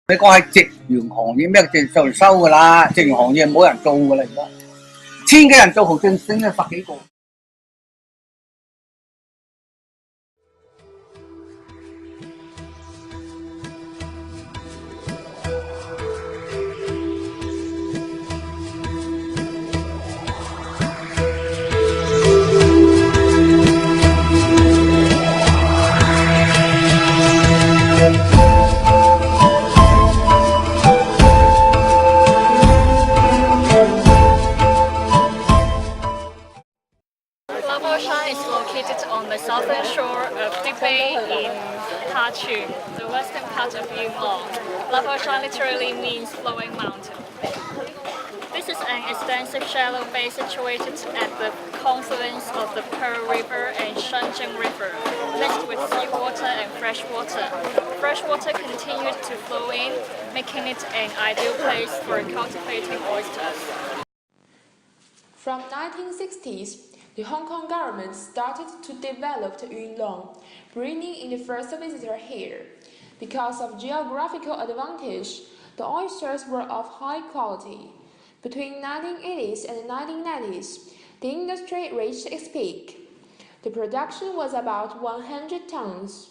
你講係夕陽行業咩正常收㗎啦，夕陽行業冇人做㗎啦，而家千幾人做好正升啊，10幾個。is located on the southern shore of the bay in Tachun, the western part of Yunnan. Lavashan literally means flowing mountain. This is an extensive shallow bay situated at the confluence of the Pearl River and Shanjing River, mixed with seawater and fresh water. Fresh water continued to flow in, making it an ideal place for cultivating oysters. From 1960s, the Hong Kong government started to develop Yunnan, bringing in the first visitor here. Because of geographical advantage, the oysters were of high quality. Between 1980s and 1990s, the industry reached its peak. The production was about 100 tons.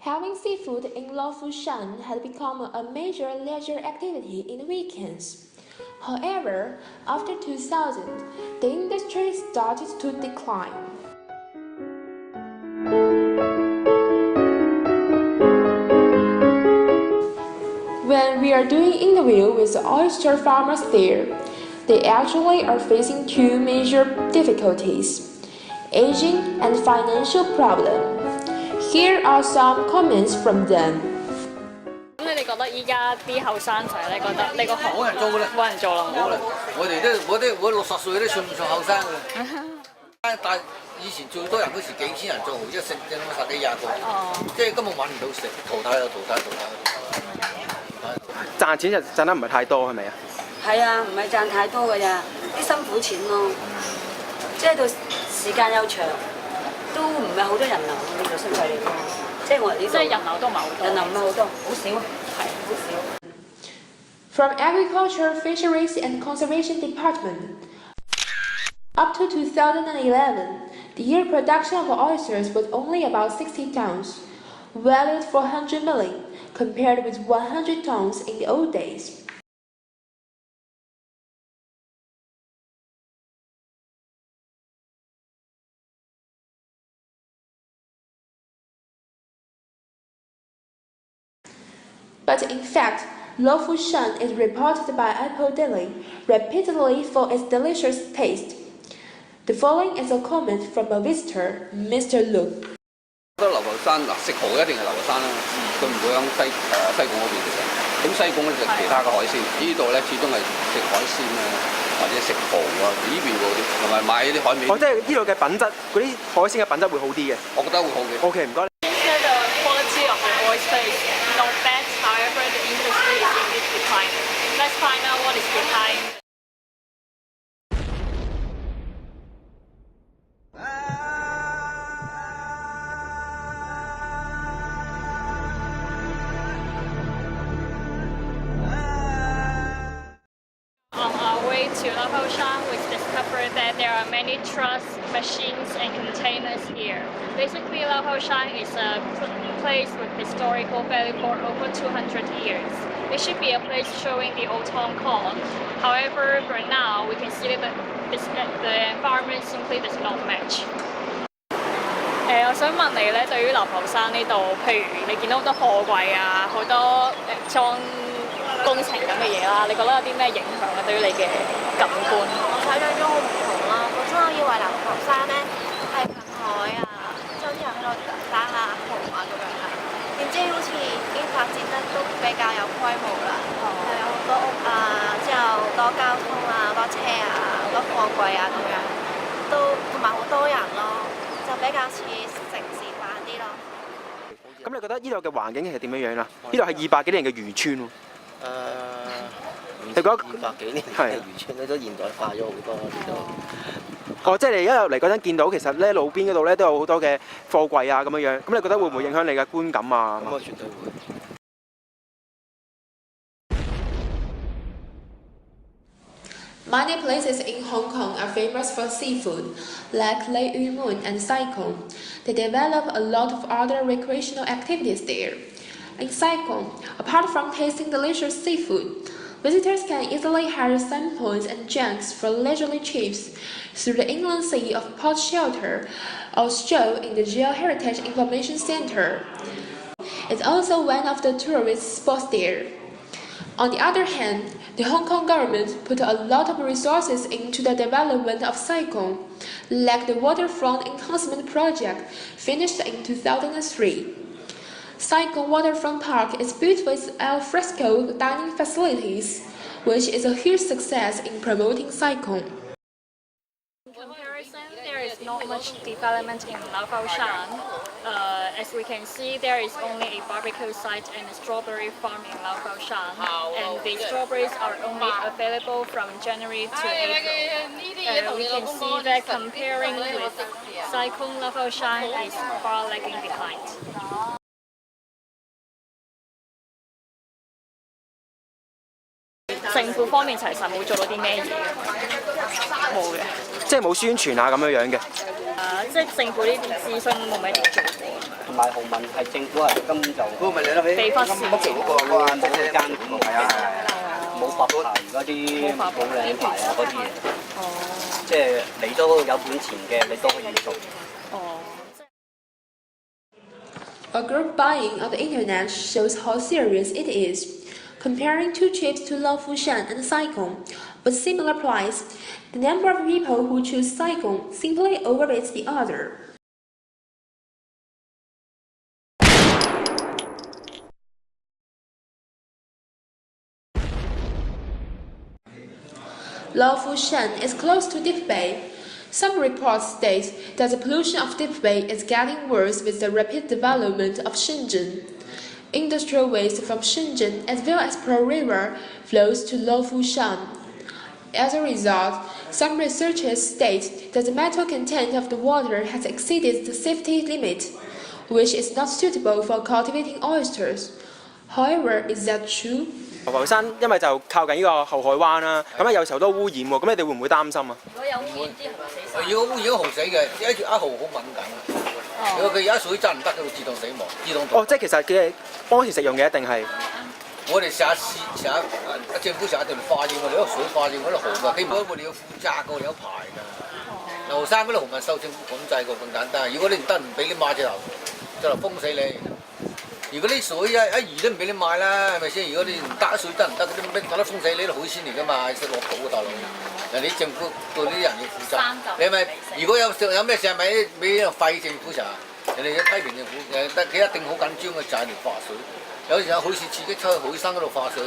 Having seafood in Lofushan had become a major leisure activity in the weekends. However, after 2000, the industry started to decline. When we are doing interview with the oyster farmers there, they actually are facing two major difficulties: aging and financial problem. Here are some comments from them. 咁你哋覺得依家啲後生仔咧，覺得呢個行冇人做㗎啦，冇人做啦，冇啦。我60歲都算唔上後生㗎啦。但以前最多人嗰時幾千人做，而家剩10幾20個，即係根本揾唔到食，淘汰就淘汰。賺錢就賺得唔係太多，係咪啊？係啊，唔係賺太多㗎咋，啲辛苦錢咯。即係到時間又長，都唔係好多人流呢個生態嚟講。即係我哋呢度，即係人流都唔係好多，人流唔係好多，好少，係好少。From Agriculture, Fisheries and Conservation Department, up to 2011, the year production of oysters was only about 60 tons, valued 400 million, compared with 100 tons in the old days. But in fact, Lofushan is reported by Apple Daily repeatedly for its delicious taste. The following is a comment from a visitor, Mr. Lu. 覺得流浮山嗱食蠔一定係流浮山啦，佢唔會響西貢嗰邊嘅。咁西貢咧就其他嘅海鮮，呢度咧始終係食海鮮啊，或者食蠔啊，呢邊嗰啲同埋買啲海味。即係呢度嘅品質，嗰啲海鮮嘅品質會好啲嘅。我覺得會好嘅。OK， 唔該。The quality of the oyster is not bad, however, the industry is in this decline. Let's find out what is behind. On our way to Lavashan, we discovered that there are many trucks, machines, and containers here. Basically, Lavashan is a place with historical value for over 200 years. It should be a place showing the old Hong Kong. However, for now, we can see that the environment simply does not match. 我想問你咧，對於流浮山呢度，譬如你見到好多貨櫃啊，好多裝工程咁嘅嘢啦，你覺得有啲咩影響啊？對於你嘅感官？我睇到都好唔同啦。本身我以為流浮山咧係近海啊，即係好似喺度打下蠔啊咁樣啦。點知好似已經發展得都比較有規模啦，又有好多屋啊，之後多交通啊，多車啊，好多貨櫃啊咁樣，都同埋好多人咯，就比較似城市化啲咯。咁你覺得呢度嘅環境係點樣樣啦？呢度係200幾年嘅漁村喎。你覺得200幾年嘅漁村咧都現代化咗好多呢度。即係你一入嚟嗰陣見到，其實咧路邊嗰度咧都有好多嘅貨櫃啊咁樣樣。咁你覺得會唔會影響你嘅觀感啊？咁啊，絕對會。Many places in Hong Kong are famous for seafood, like Lake Yu Mun and Sai Kung. They develop a lot of other recreational activities there. In Sai Kung, apart from tasting delicious seafood, visitors can easily hire samples and junks for leisurely trips through the inland sea of Port Shelter or stroll in the Geoheritage Information Center. It's also one of the tourist spots there. On the other hand, the Hong Kong government put a lot of resources into the development of Sai Kung, like the waterfront enhancement project finished in 2003. Sai Kung Waterfront Park is built with al fresco dining facilities, which is a huge success in promoting Sai Kung. In comparison, there is not much development in Lau Fau Shan. As we can see, there is only a barbecue site and a strawberry farm in Lau Fau Shan, and the strawberries are only available from January to April. We can see that comparing with Sai Kung, Lau Fau Shan is far lagging behind. 政府方面其實冇做到啲咩嘢嘅，冇嘅，即係冇宣傳啊咁樣嘅。即係政府呢啲諮詢冇咩點做過。同埋豪文係政府係根本就被忽視。間係啊冇發牌嗰啲冇領牌啊嗰啲嘢。即係你都有本錢嘅，你都可以做。A group buying on the internet shows how serious it is. Comparing two trips to Lau Fu Shan and Sai Kung with similar price, the number of people who choose Sai Kung simply overweights the other. Lau Fu Shan is close to Deep Bay. Some reports state that the pollution of Deep Bay is getting worse with the rapid development of Shenzhen. Industrial waste from Shenzhen as well as Pearl River flows to Lau Fu Shan. As a result, some researchers state that the metal content of the water has exceeded the safety limit, which is not suitable for cultivating oysters. However, is that true? 流浮山因為就靠近呢個後海灣啦，咁有時候都污染喎，咁你哋會唔會擔心啊？如果有污染啲係咪死晒？如果污染咗蠔死嘅，一蠔好敏感啊！如果佢而家水質唔得，佢會自動死亡，自動哦，即係其實佢係當時食用嘅一定係。我哋成日政府成日一定化驗我哋嗰個水化驗嗰啲蠔㗎，基本上我哋要負責㗎，我哋有牌㗎。流山嗰啲蠔咪受政府管制過咁簡單，如果你唔得唔俾你買就封死你。如果啲水一魚都唔俾你買啦，係咪先？如果你唔得水質唔得，嗰啲咩得封死你啲海鮮嚟㗎嘛，食落肚㗎大佬。人哋政府對呢啲人要負責。你係咪？如果有咩事係咪俾人廢政府成日？人哋一批評政府，佢一定好緊張嘅就係條化水。有時候好似刺激出去海生嗰度化水，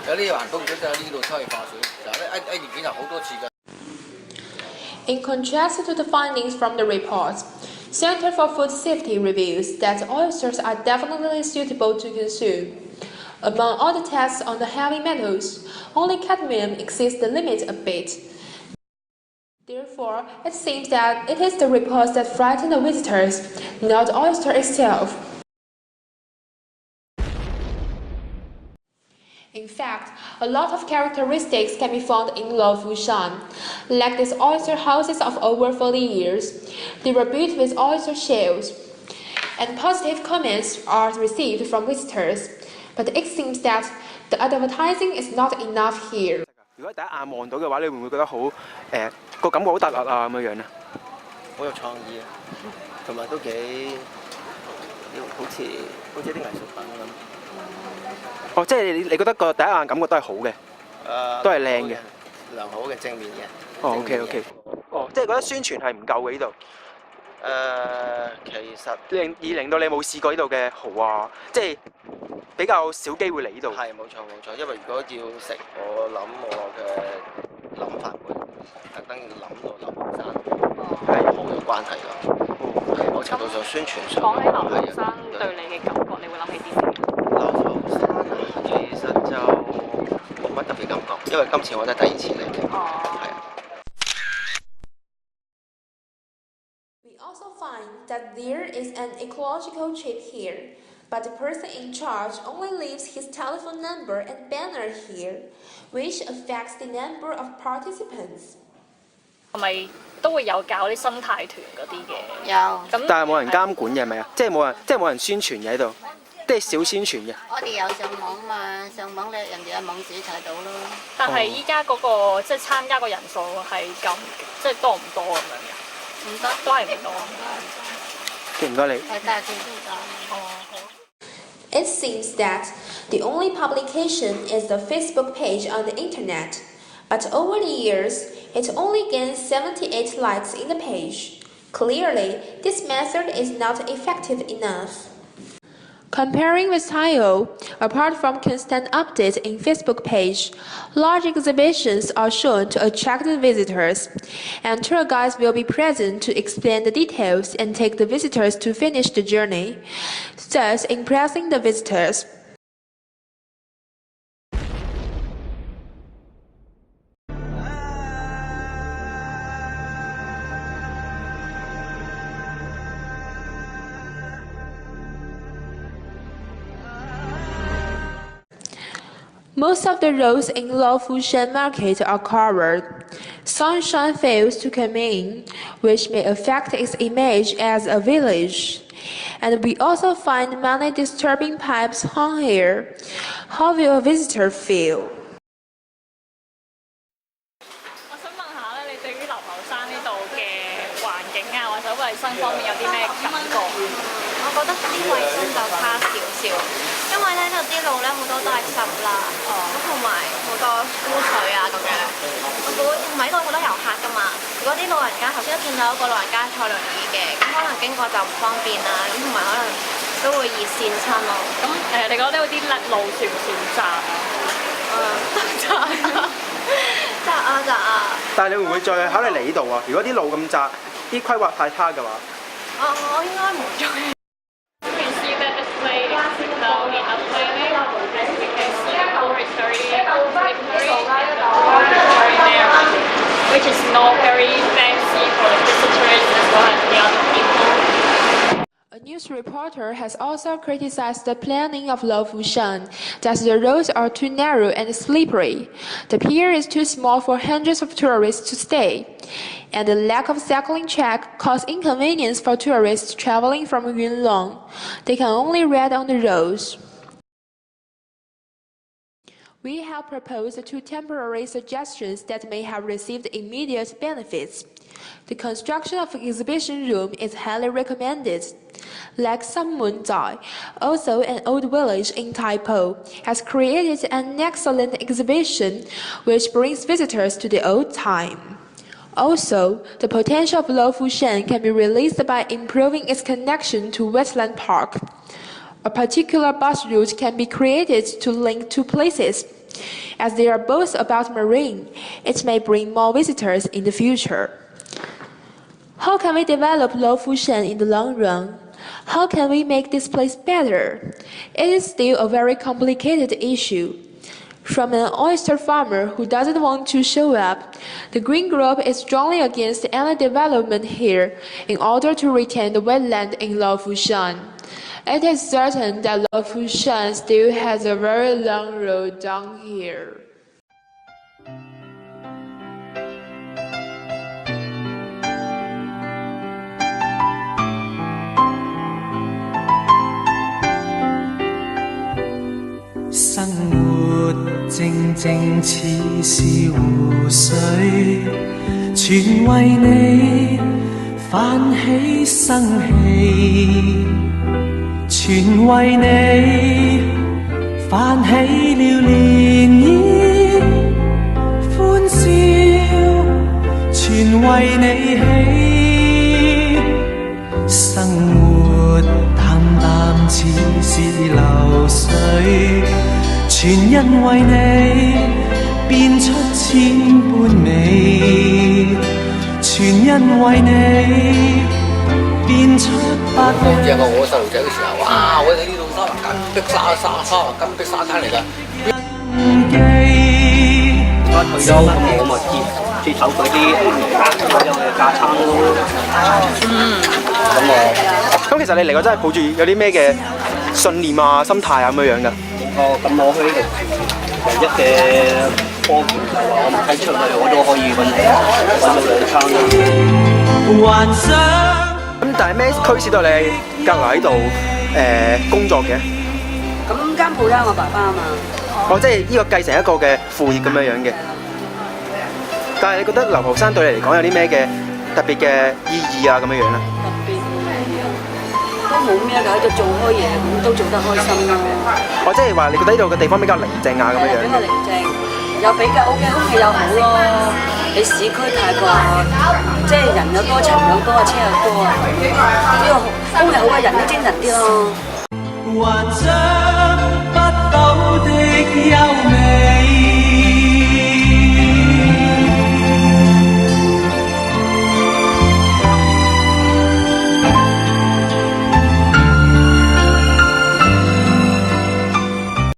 有啲環保局就喺呢度出去化水，就一年檢查好多次㗎。In contrast to the findings from the report, Center for Food Safety reveals that oysters are definitely suitable to consume. Among all the tests on the heavy metals, only cadmium exceeds the limit a bit. Therefore, it seems that it is the reports that frighten the visitors, not the oyster itself. In fact, a lot of characteristics can be found in Lau Fu Shan. Like these oyster houses of over 40 years, they were built with oyster shells, and positive comments are received from visitors. But it seems that the advertising is not enough here. 如果第一眼望到嘅話，你會唔會覺得好個感覺好突兀啊咁樣樣咧？好有創意啊，同埋都幾好似啲藝術品咁。哦，即係你覺得個第一眼感覺都係好嘅，都係靚嘅，良好嘅正面嘅。哦 ，OK。哦，即係覺得宣傳係唔夠嘅呢度。其實令到你冇試過呢度嘅蠔啊，即係比較少機會嚟呢度。係冇錯，因為如果要食，我諗我嘅諗法會特登諗到流浮山係好有關係咯。某程度上宣傳上講起流浮山對你嘅感覺，你會諗起啲咩？流浮山其實就冇乜特別感覺，因為今次我都係第二次嚟嘅。係啊。We also find that there is an ecological trip here. but the person in charge only leaves his telephone number and banner here, which affects the number of participants. 係咪都會有搞啲生態團嗰啲嘅？有。咁但係冇人監管嘅係咪啊？即係冇人宣傳嘅喺度，即係少宣傳嘅。我哋有上網嘛，上網咧人哋有網址睇到咯。但係依家嗰個即係參加個人數係咁，即係多唔多咁樣嘅？唔多，都係唔多。唔該你。係大致都得。哦，好。It seems that the only publication is the Facebook page on the internet, but over the years, it only gained 78 likes in the page. Clearly, this method is not effective enough. Comparing with Tayo, apart from constant updates in Facebook page, large exhibitions are shown to attract the visitors, and tour guides will be present to explain the details and take the visitors to finish the journey, thus impressing the visitors. Most of the roads in Laofushan Market are covered. Sunshine fails to come in, which may affect its image as a village. And we also find many disturbing pipes hung here. How will a visitor feel? 我想問下咧，你對於流浮山呢度嘅環境啊，或者衞生方面有啲咩感覺？我覺得啲衞生就差少少，因為咧呢度啲路咧好多都係濕啦，咁同埋好多污水啊咁樣。我估同埋呢度好多遊客㗎嘛，如果啲老人家頭先都見到一個老人家坐輪椅嘅，咁可能經過就唔方便啦，咁同埋可能都會易跣親咯。咁你覺得呢度啲路算唔算窄啊？窄啊！窄啊窄啊！但係你會唔會再考慮嚟呢度啊？如果啲路咁窄，啲規劃太差嘅話，我應該唔再。Which is not very fancy for the visitors as well as the other people. A news reporter has also criticized the planning of Laofushan, that the roads are too narrow and slippery. The pier is too small for hundreds of tourists to stay, and the lack of cycling track causes inconvenience for tourists traveling from Yunlong. They can only ride on the roads. We have proposed two temporary suggestions that may have received immediate benefits. The construction of an exhibition room is highly recommended. Like Samundai, also an old village in Taipo, has created an excellent exhibition which brings visitors to the old time. Also, the potential of Laofushan can be released by improving its connection to Wetland Park. A particular bus route can be created to link two places. As they are both about marine, it may bring more visitors in the future. How can we develop Laofushan in the long run? How can we make this place better? It is still a very complicated issue. From an oyster farmer who doesn't want to show up, the Green Group is strongly against any development here in order to retain the wetland in Laofushan. It is certain that Laofushan still has a very long road down here. Sinh hoạt靜靜似是湖水，全為你泛起生氣。全為你泛起了漣漪，歡笑，全為你起。生活淡淡似是流水，全因為你變出千般美，全因為你變出。好正啊！我細路仔嘅時候，哇！我睇呢度金碧金碧沙灘嚟㗎。我退休咁我咪接手嗰啲所有嘅架撐咯。咁其實你嚟講真係抱住有啲咩嘅信念啊、心態啊咁樣㗎。哦，咁我去呢度唯一嘅科技就係話我唔睇出去，我都可以揾到2餐。咁但係咩驅使到你隔留喺度工作嘅？咁間鋪咧，我爸爸啊嘛。哦，即係呢個繼承一個嘅副業咁樣樣嘅。但係你覺得流浮山對你嚟講有啲咩嘅特別嘅意義啊咁樣樣咧？特別意義啊，都冇咩㗎，喺度做開嘢咁都做得開心啦。哦，即係話你覺得呢度嘅地方比較寧靜啊咁樣樣。比較寧靜，又比較空氣又好咯。你市區太過，即係人又多、塵又多、車又多啊。呢個空氣好嘅人都精神啲咯。還想不到的優美。